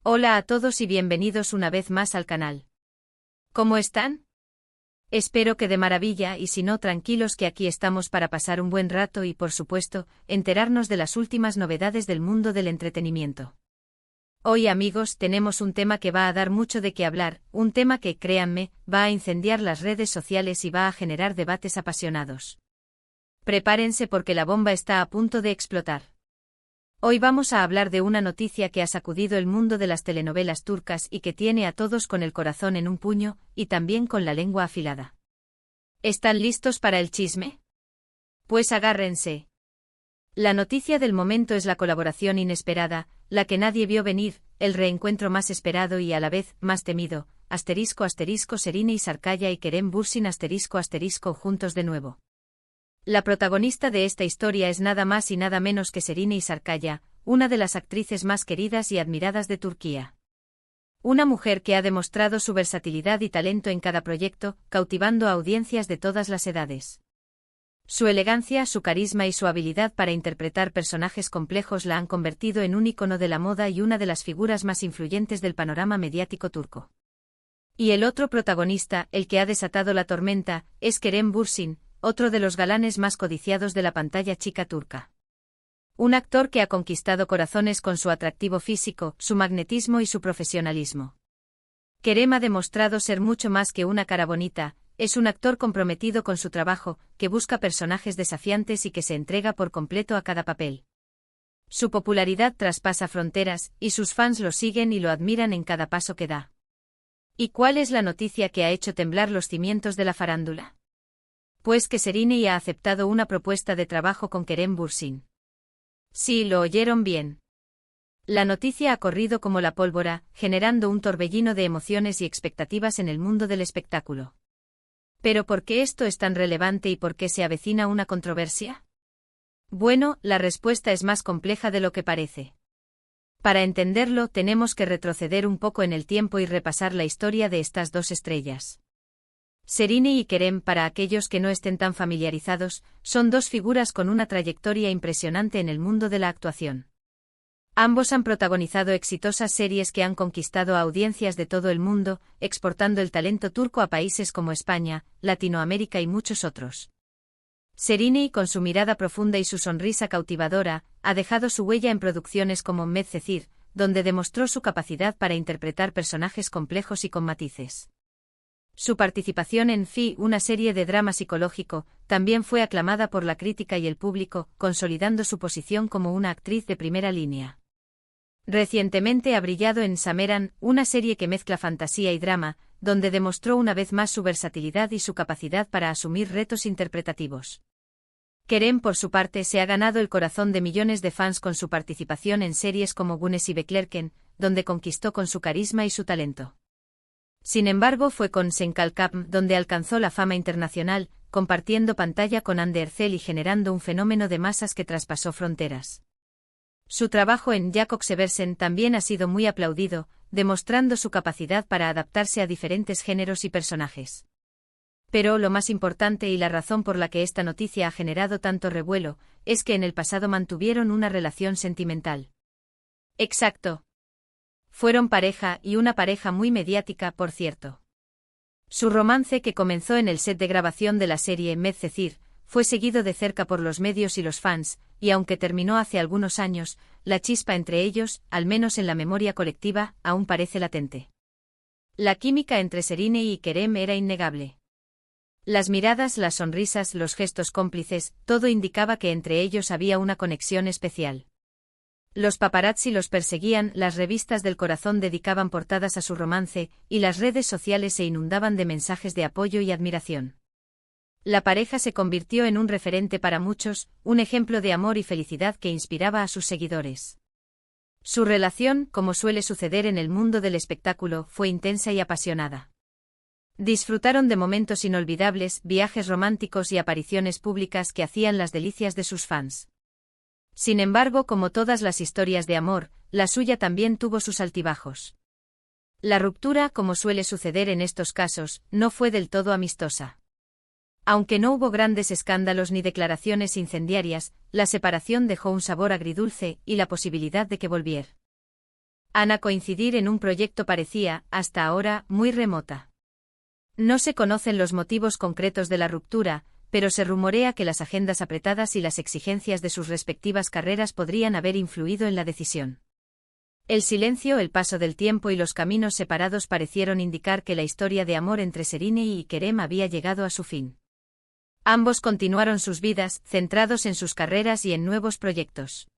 Hola a todos y bienvenidos una vez más al canal. ¿Cómo están? Espero que de maravilla y si no tranquilos que aquí estamos para pasar un buen rato y por supuesto, enterarnos de las últimas novedades del mundo del entretenimiento. Hoy amigos tenemos un tema que va a dar mucho de qué hablar, un tema que, créanme, va a incendiar las redes sociales y va a generar debates apasionados. Prepárense porque la bomba está a punto de explotar. Hoy vamos a hablar de una noticia que ha sacudido el mundo de las telenovelas turcas y que tiene a todos con el corazón en un puño, y también con la lengua afilada. ¿Están listos para el chisme? Pues agárrense. La noticia del momento es la colaboración inesperada, la que nadie vio venir, el reencuentro más esperado y a la vez más temido, ***Serine Sarıkaya y Kerem Bürsin *** juntos de nuevo. La protagonista de esta historia es nada más y nada menos que Serine Sarıkaya, una de las actrices más queridas y admiradas de Turquía. Una mujer que ha demostrado su versatilidad y talento en cada proyecto, cautivando a audiencias de todas las edades. Su elegancia, su carisma y su habilidad para interpretar personajes complejos la han convertido en un ícono de la moda y una de las figuras más influyentes del panorama mediático turco. Y el otro protagonista, el que ha desatado la tormenta, es Kerem Bürsin, otro de los galanes más codiciados de la pantalla chica turca. Un actor que ha conquistado corazones con su atractivo físico, su magnetismo y su profesionalismo. Kerem ha demostrado ser mucho más que una cara bonita, es un actor comprometido con su trabajo, que busca personajes desafiantes y que se entrega por completo a cada papel. Su popularidad traspasa fronteras, y sus fans lo siguen y lo admiran en cada paso que da. ¿Y cuál es la noticia que ha hecho temblar los cimientos de la farándula? Pues que Serine ha aceptado una propuesta de trabajo con Kerem Bürsin. Sí, lo oyeron bien. La noticia ha corrido como la pólvora, generando un torbellino de emociones y expectativas en el mundo del espectáculo. ¿Pero por qué esto es tan relevante y por qué se avecina una controversia? Bueno, la respuesta es más compleja de lo que parece. Para entenderlo, tenemos que retroceder un poco en el tiempo y repasar la historia de estas dos estrellas. Serine y Kerem, para aquellos que no estén tan familiarizados, son dos figuras con una trayectoria impresionante en el mundo de la actuación. Ambos han protagonizado exitosas series que han conquistado a audiencias de todo el mundo, exportando el talento turco a países como España, Latinoamérica y muchos otros. Serine, con su mirada profunda y su sonrisa cautivadora, ha dejado su huella en producciones como Medcezir, donde demostró su capacidad para interpretar personajes complejos y con matices. Su participación en Fi, una serie de drama psicológico, también fue aclamada por la crítica y el público, consolidando su posición como una actriz de primera línea. Recientemente ha brillado en Sameran, una serie que mezcla fantasía y drama, donde demostró una vez más su versatilidad y su capacidad para asumir retos interpretativos. Kerem, por su parte, se ha ganado el corazón de millones de fans con su participación en series como Güneş y Beklerken, donde conquistó con su carisma y su talento. Sin embargo, fue con Sen Kalkapm donde alcanzó la fama internacional, compartiendo pantalla con Hande Erçel y generando un fenómeno de masas que traspasó fronteras. Su trabajo en Jakob Seversen también ha sido muy aplaudido, demostrando su capacidad para adaptarse a diferentes géneros y personajes. Pero lo más importante y la razón por la que esta noticia ha generado tanto revuelo, es que en el pasado mantuvieron una relación sentimental. Exacto. Fueron pareja, y una pareja muy mediática, por cierto. Su romance, que comenzó en el set de grabación de la serie Medcezir, fue seguido de cerca por los medios y los fans, y aunque terminó hace algunos años, la chispa entre ellos, al menos en la memoria colectiva, aún parece latente. La química entre Serine y Kerem era innegable. Las miradas, las sonrisas, los gestos cómplices, todo indicaba que entre ellos había una conexión especial. Los paparazzi los perseguían, las revistas del corazón dedicaban portadas a su romance, y las redes sociales se inundaban de mensajes de apoyo y admiración. La pareja se convirtió en un referente para muchos, un ejemplo de amor y felicidad que inspiraba a sus seguidores. Su relación, como suele suceder en el mundo del espectáculo, fue intensa y apasionada. Disfrutaron de momentos inolvidables, viajes románticos y apariciones públicas que hacían las delicias de sus fans. Sin embargo, como todas las historias de amor, la suya también tuvo sus altibajos. La ruptura, como suele suceder en estos casos, no fue del todo amistosa. Aunque no hubo grandes escándalos ni declaraciones incendiarias, la separación dejó un sabor agridulce y la posibilidad de que volviera. Ana coincidir en un proyecto parecía, hasta ahora, muy remota. No se conocen los motivos concretos de la ruptura, pero se rumorea que las agendas apretadas y las exigencias de sus respectivas carreras podrían haber influido en la decisión. El silencio, el paso del tiempo y los caminos separados parecieron indicar que la historia de amor entre Serine y Kerem había llegado a su fin. Ambos continuaron sus vidas, centrados en sus carreras y en nuevos proyectos.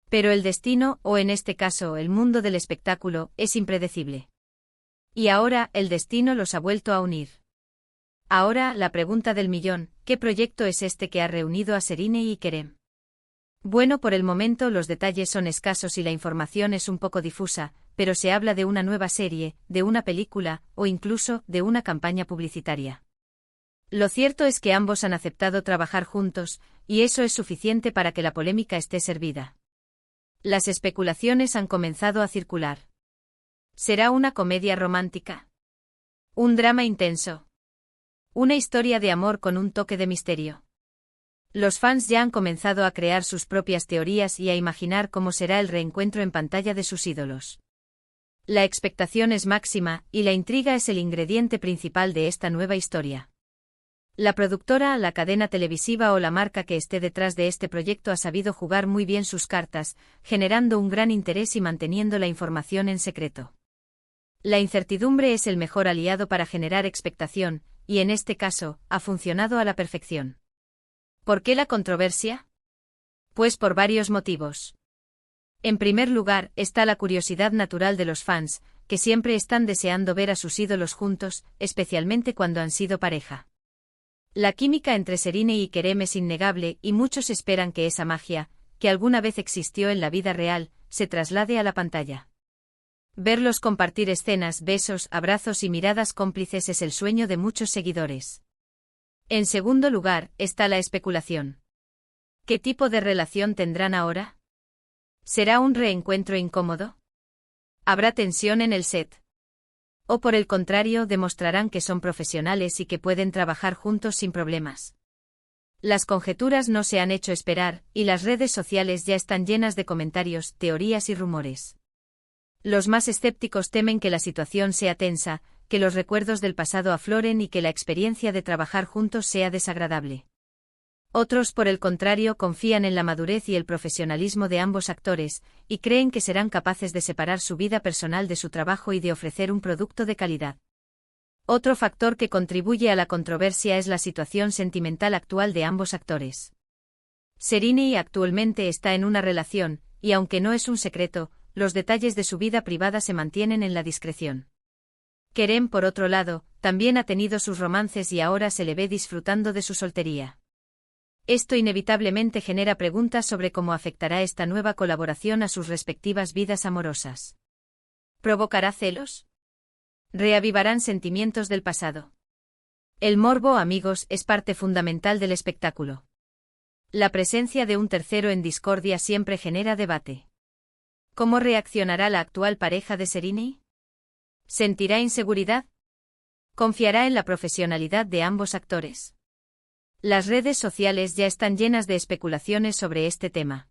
Pero el destino, o en este caso el mundo del espectáculo, es impredecible. Y ahora, el destino los ha vuelto a unir. Ahora, la pregunta del millón, ¿qué proyecto es este que ha reunido a Serine y Kerem? Bueno, por el momento los detalles son escasos y la información es un poco difusa, pero se habla de una nueva serie, de una película, o incluso, de una campaña publicitaria. Lo cierto es que ambos han aceptado trabajar juntos, y eso es suficiente para que la polémica esté servida. Las especulaciones han comenzado a circular. ¿Será una comedia romántica? ¿Un drama intenso? ¿Una historia de amor con un toque de misterio? Los fans ya han comenzado a crear sus propias teorías y a imaginar cómo será el reencuentro en pantalla de sus ídolos. La expectación es máxima, y la intriga es el ingrediente principal de esta nueva historia. La productora, la cadena televisiva o la marca que esté detrás de este proyecto ha sabido jugar muy bien sus cartas, generando un gran interés y manteniendo la información en secreto. La incertidumbre es el mejor aliado para generar expectación, y en este caso, ha funcionado a la perfección. ¿Por qué la controversia? Pues por varios motivos. En primer lugar, está la curiosidad natural de los fans, que siempre están deseando ver a sus ídolos juntos, especialmente cuando han sido pareja. La química entre Serine y Kerem es innegable y muchos esperan que esa magia, que alguna vez existió en la vida real, se traslade a la pantalla. Verlos compartir escenas, besos, abrazos y miradas cómplices es el sueño de muchos seguidores. En segundo lugar, está la especulación. ¿Qué tipo de relación tendrán ahora? ¿Será un reencuentro incómodo? ¿Habrá tensión en el set? ¿O por el contrario demostrarán que son profesionales y que pueden trabajar juntos sin problemas? Las conjeturas no se han hecho esperar, y las redes sociales ya están llenas de comentarios, teorías y rumores. Los más escépticos temen que la situación sea tensa, que los recuerdos del pasado afloren y que la experiencia de trabajar juntos sea desagradable. Otros, por el contrario, confían en la madurez y el profesionalismo de ambos actores, y creen que serán capaces de separar su vida personal de su trabajo y de ofrecer un producto de calidad. Otro factor que contribuye a la controversia es la situación sentimental actual de ambos actores. Serine actualmente está en una relación, y aunque no es un secreto, los detalles de su vida privada se mantienen en la discreción. Kerem, por otro lado, también ha tenido sus romances y ahora se le ve disfrutando de su soltería. Esto inevitablemente genera preguntas sobre cómo afectará esta nueva colaboración a sus respectivas vidas amorosas. ¿Provocará celos? ¿Reavivarán sentimientos del pasado? El morbo, amigos, es parte fundamental del espectáculo. La presencia de un tercero en discordia siempre genera debate. ¿Cómo reaccionará la actual pareja de Serine? ¿Sentirá inseguridad? ¿Confiará en la profesionalidad de ambos actores? Las redes sociales ya están llenas de especulaciones sobre este tema.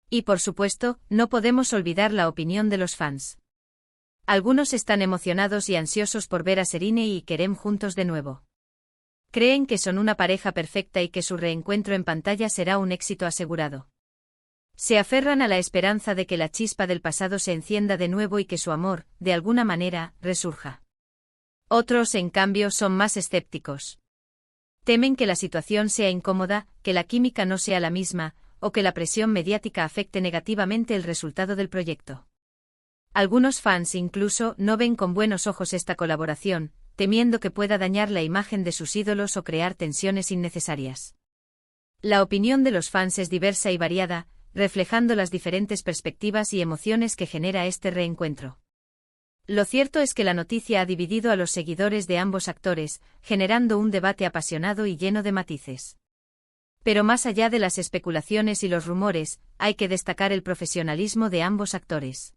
Y por supuesto, no podemos olvidar la opinión de los fans. Algunos están emocionados y ansiosos por ver a Serine y Kerem juntos de nuevo. Creen que son una pareja perfecta y que su reencuentro en pantalla será un éxito asegurado. Se aferran a la esperanza de que la chispa del pasado se encienda de nuevo y que su amor, de alguna manera, resurja. Otros, en cambio, son más escépticos. Temen que la situación sea incómoda, que la química no sea la misma, o que la presión mediática afecte negativamente el resultado del proyecto. Algunos fans incluso no ven con buenos ojos esta colaboración, temiendo que pueda dañar la imagen de sus ídolos o crear tensiones innecesarias. La opinión de los fans es diversa y variada, reflejando las diferentes perspectivas y emociones que genera este reencuentro. Lo cierto es que la noticia ha dividido a los seguidores de ambos actores, generando un debate apasionado y lleno de matices. Pero más allá de las especulaciones y los rumores, hay que destacar el profesionalismo de ambos actores.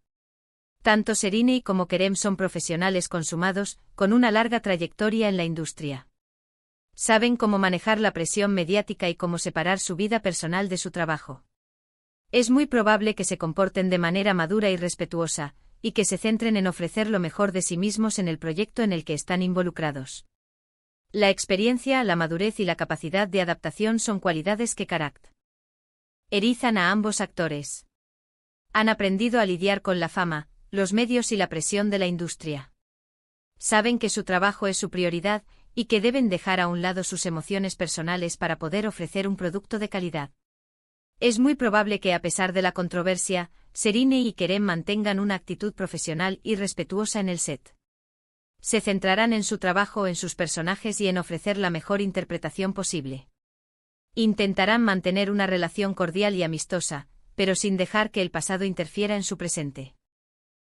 Tanto Serine como Kerem son profesionales consumados, con una larga trayectoria en la industria. Saben cómo manejar la presión mediática y cómo separar su vida personal de su trabajo. Es muy probable que se comporten de manera madura y respetuosa, y que se centren en ofrecer lo mejor de sí mismos en el proyecto en el que están involucrados. La experiencia, la madurez y la capacidad de adaptación son cualidades que caracterizan a ambos actores. Han aprendido a lidiar con la fama, los medios y la presión de la industria. Saben que su trabajo es su prioridad y que deben dejar a un lado sus emociones personales para poder ofrecer un producto de calidad. Es muy probable que, a pesar de la controversia, Serine y Kerem mantengan una actitud profesional y respetuosa en el set. Se centrarán en su trabajo, en sus personajes y en ofrecer la mejor interpretación posible. Intentarán mantener una relación cordial y amistosa, pero sin dejar que el pasado interfiera en su presente.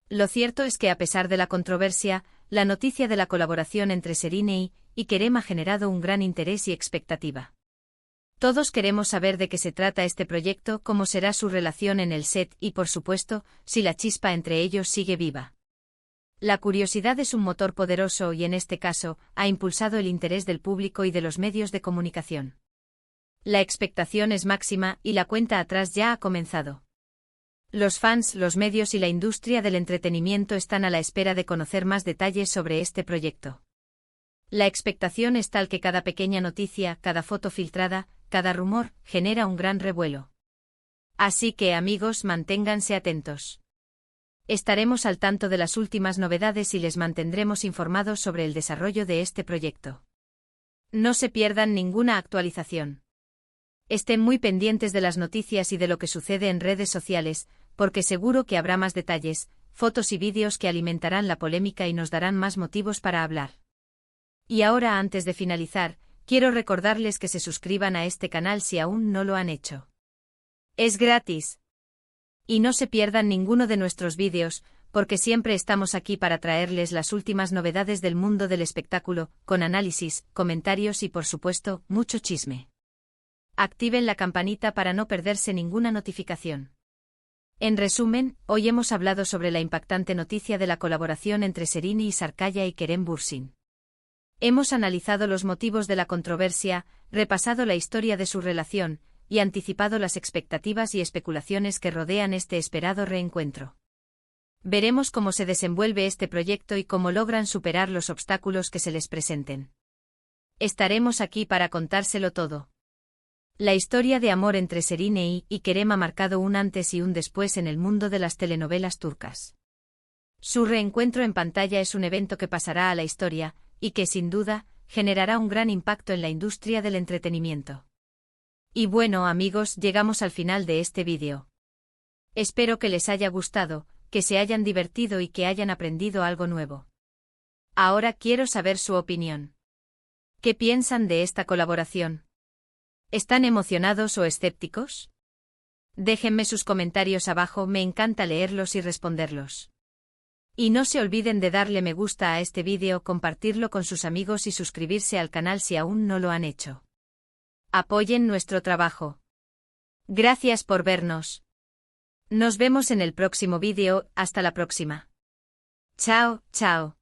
Lo cierto es que, a pesar de la controversia, la noticia de la colaboración entre Serine y Kerem ha generado un gran interés y expectativa. Todos queremos saber de qué se trata este proyecto, cómo será su relación en el set y, por supuesto, si la chispa entre ellos sigue viva. La curiosidad es un motor poderoso y, en este caso, ha impulsado el interés del público y de los medios de comunicación. La expectación es máxima y la cuenta atrás ya ha comenzado. Los fans, los medios y la industria del entretenimiento están a la espera de conocer más detalles sobre este proyecto. La expectación es tal que cada pequeña noticia, cada foto filtrada, cada rumor, genera un gran revuelo. Así que, amigos, manténganse atentos. Estaremos al tanto de las últimas novedades y les mantendremos informados sobre el desarrollo de este proyecto. No se pierdan ninguna actualización. Estén muy pendientes de las noticias y de lo que sucede en redes sociales, porque seguro que habrá más detalles, fotos y vídeos que alimentarán la polémica y nos darán más motivos para hablar. Y ahora, antes de finalizar, quiero recordarles que se suscriban a este canal si aún no lo han hecho. Es gratis. Y no se pierdan ninguno de nuestros vídeos, porque siempre estamos aquí para traerles las últimas novedades del mundo del espectáculo, con análisis, comentarios y, por supuesto, mucho chisme. Activen la campanita para no perderse ninguna notificación. En resumen, hoy hemos hablado sobre la impactante noticia de la colaboración entre Serine y Sarkaya y Kerem Bürsin. Hemos analizado los motivos de la controversia, repasado la historia de su relación, y anticipado las expectativas y especulaciones que rodean este esperado reencuentro. Veremos cómo se desenvuelve este proyecto y cómo logran superar los obstáculos que se les presenten. Estaremos aquí para contárselo todo. La historia de amor entre Serine y Kerem ha marcado un antes y un después en el mundo de las telenovelas turcas. Su reencuentro en pantalla es un evento que pasará a la historia, y que, sin duda, generará un gran impacto en la industria del entretenimiento. Y bueno, amigos, llegamos al final de este vídeo. Espero que les haya gustado, que se hayan divertido y que hayan aprendido algo nuevo. Ahora quiero saber su opinión. ¿Qué piensan de esta colaboración? ¿Están emocionados o escépticos? Déjenme sus comentarios abajo, me encanta leerlos y responderlos. Y no se olviden de darle me gusta a este vídeo, compartirlo con sus amigos y suscribirse al canal si aún no lo han hecho. Apoyen nuestro trabajo. Gracias por vernos. Nos vemos en el próximo vídeo, hasta la próxima. Chao, chao.